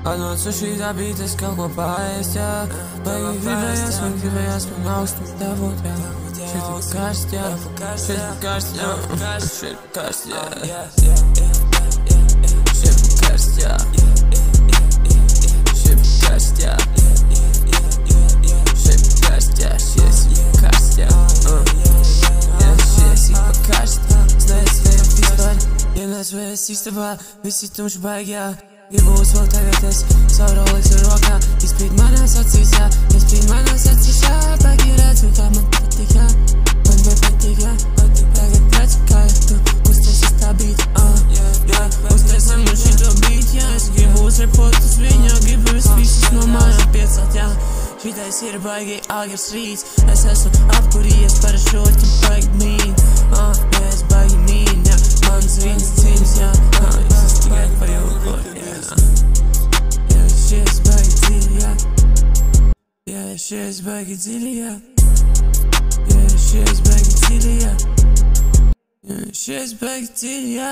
Atnācu šītā bītes kaut ko paēst, jā. Baigi gribējās man augstu dabūt, jā. Šeit ir karst, jā. Šeit ir karst, jā. Šeit ir karst, jā. Šeit ir karst, jā. Šeit ir karst, jā. Šeit ir karst, jā. Šeit ir karst, jā. Šeit ir karst, znēs tev vispār. Ienāc vēs istabā, visi tumši baigi, jā. Gribu uzvilkt tagad es savu Rolex ar rokā. Izspīd manās acīs, jā. Izspīd manās acīs, jā. Baigi redzu, kā man patīk, jā. Man bija patīk, jā. Tagad redzu, kā tu uztaisies tā beat, jā. Uztaisim man šito beat, jā. Es gribu uzrepot uz viņu, gribu visus no mājām piecelt, jā. Šitais ir baigi agrs rīts. Es esmu apkurījies par šoķi baigi mīn. Jā, es baigi mīn, jā. Mans viņas cīņas, jā. Es tikai par jūko, jā. Šies baigi dziļi, jā. Jā, šies baigi dziļi, jā. Jā, šies baigi dziļi, jā. Jā, šies baigi dziļi, jā.